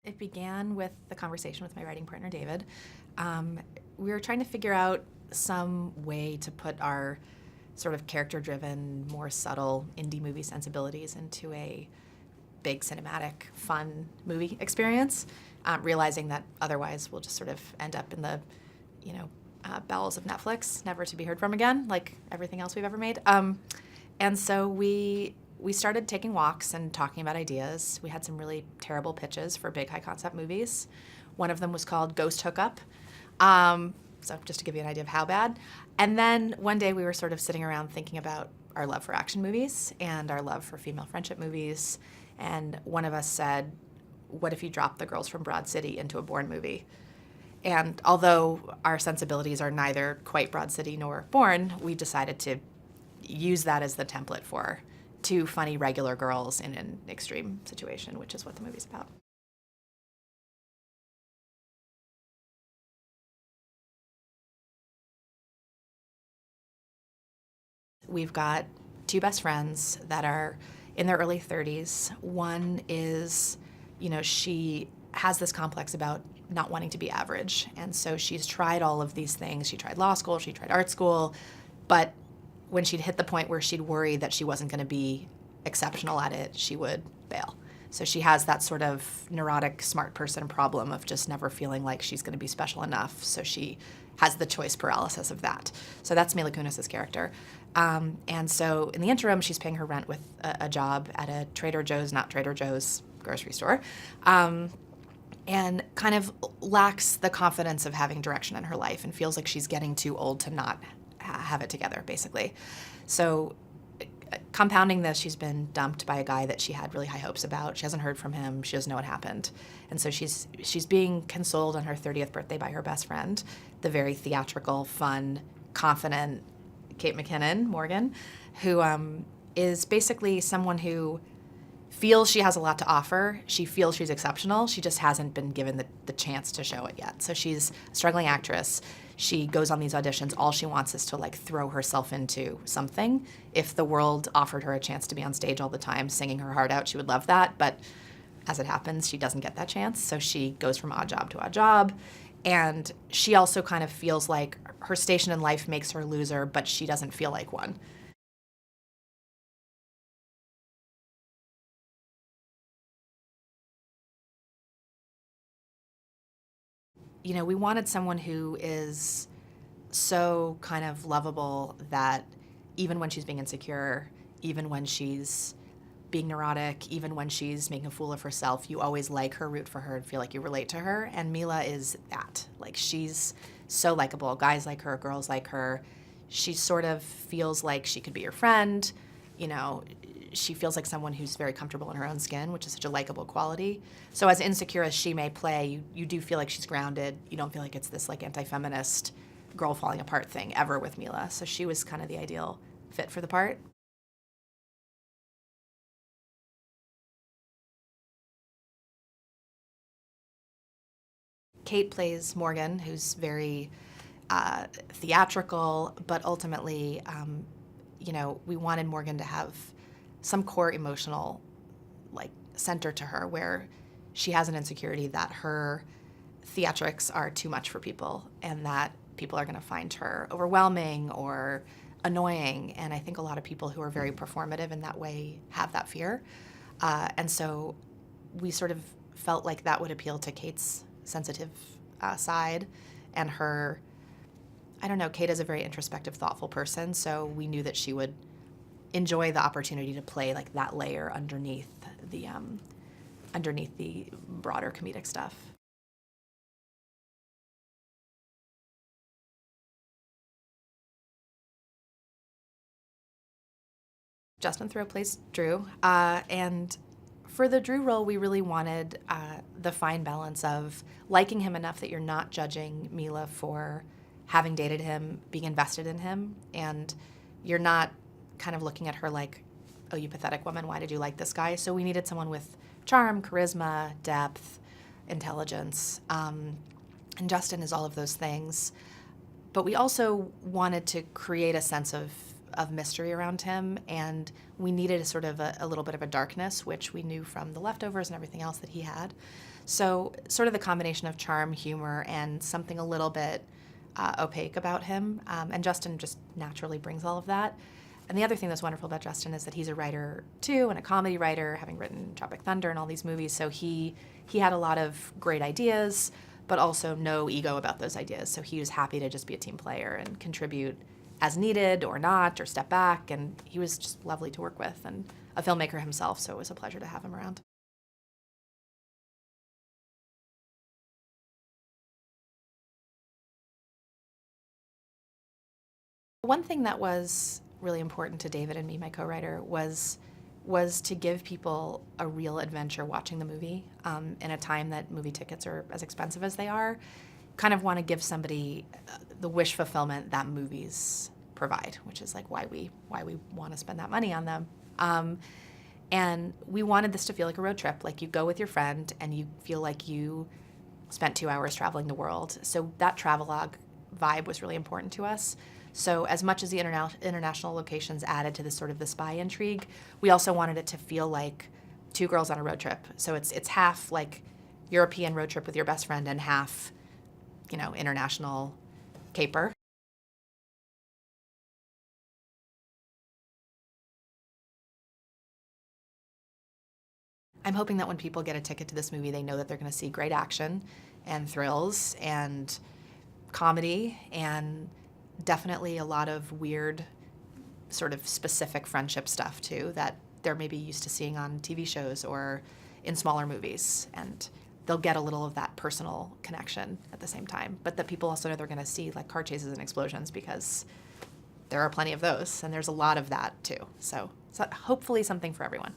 It began with the conversation with my writing partner, David. We were trying to figure out some way to put our sort of character-driven, more subtle indie movie sensibilities into a big cinematic, fun movie experience, realizing that otherwise we'll just sort of end up in the, bowels of Netflix, never to be heard from again, like everything else we've ever made. And so we started taking walks and talking about ideas. We had some really terrible pitches for big high-concept movies. One of them was called Ghost Hookup. So just to give you an idea of how bad. And then one day we were sort of sitting around thinking about our love for action movies and our love for female friendship movies. And one of us said, what if you dropped The Girls from Broad City into a Bourne movie? And although our sensibilities are neither quite Broad City nor Bourne, we decided to use that as the template for two funny regular girls in an extreme situation, which is what the movie's about. We've got two best friends that are in their early 30s. One is, she has this complex about not wanting to be average. And so she's tried all of these things. She tried law school, she tried art school, but when she'd hit the point where she'd worry that she wasn't going to be exceptional at it, she would bail. So she has that sort of neurotic smart person problem of just never feeling like she's going to be special enough. So she has the choice paralysis of that. So that's Mila Kunis' character. And so in the interim, she's paying her rent with a job at a Trader Joe's, not Trader Joe's, grocery store, and kind of lacks the confidence of having direction in her life and feels like she's getting too old to not have it together, basically. So compounding this, she's been dumped by a guy that she had really high hopes about. She hasn't heard from him. She doesn't know what happened. And so she's being consoled on her 30th birthday by her best friend, the very theatrical, fun, confident Kate McKinnon, Morgan, who is basically someone who feels she has a lot to offer. She feels she's exceptional. She just hasn't been given the chance to show it yet. So she's a struggling actress. She goes on these auditions. All she wants is to throw herself into something. If the world offered her a chance to be on stage all the time singing her heart out, she would love that. But as it happens, she doesn't get that chance. So she goes from odd job to odd job. And she also kind of feels like her station in life makes her a loser, but she doesn't feel like one. We wanted someone who is so kind of lovable that even when she's being insecure, even when she's being neurotic, even when she's making a fool of herself, you always like her, root for her, and feel like you relate to her. And Mila is that. She's so likable. Guys like her, girls like her. She sort of feels like she could be your friend. She feels like someone who's very comfortable in her own skin, which is such a likable quality. So as insecure as she may play, you do feel like she's grounded. You don't feel like it's this anti-feminist girl falling apart thing ever with Mila. So she was kind of the ideal fit for the part. Kate plays Morgan, who's very theatrical, but ultimately, we wanted Morgan to have some core emotional center to her where she has an insecurity that her theatrics are too much for people and that people are going to find her overwhelming or annoying. And I think a lot of people who are very performative in that way have that fear. And so we sort of felt like that would appeal to Kate's sensitive side and her, Kate is a very introspective, thoughtful person, so we knew that she would enjoy the opportunity to play that layer underneath the broader comedic stuff. Justin Theroux plays Drew, and for the Drew role, we really wanted the fine balance of liking him enough that you're not judging Mila for having dated him, being invested in him, and you're not kind of looking at her like, oh, you pathetic woman, why did you like this guy? So we needed someone with charm, charisma, depth, intelligence, and Justin is all of those things. But we also wanted to create a sense of of mystery around him, and we needed a sort of a little bit of a darkness, which we knew from The Leftovers and everything else that he had. So sort of the combination of charm, humor, and something a little bit opaque about him. And Justin just naturally brings all of that. And the other thing that's wonderful about Justin is that he's a writer too, and a comedy writer, having written Tropic Thunder and all these movies. So he had a lot of great ideas, but also no ego about those ideas. So he was happy to just be a team player and contribute as needed or not, or step back. And he was just lovely to work with, and a filmmaker himself, so it was a pleasure to have him around. One thing that was really important to David and me, my co-writer, was to give people a real adventure watching the movie in a time that movie tickets are as expensive as they are. Kind of want to give somebody the wish fulfillment that movies provide, which is like why we want to spend that money on them. And we wanted this to feel like a road trip, like you go with your friend and you feel like you spent 2 hours traveling the world. So that travelogue vibe was really important to us. So as much as the international locations added to this sort of the spy intrigue, we also wanted it to feel like two girls on a road trip. So it's half like European road trip with your best friend and half, international caper. I'm hoping that when people get a ticket to this movie, they know that they're going to see great action and thrills and comedy and definitely a lot of weird sort of specific friendship stuff too that they're maybe used to seeing on TV shows or in smaller movies, and they'll get a little of that personal connection at the same time, but that people also know they're going to see like car chases and explosions because there are plenty of those, and there's a lot of that too. So hopefully something for everyone.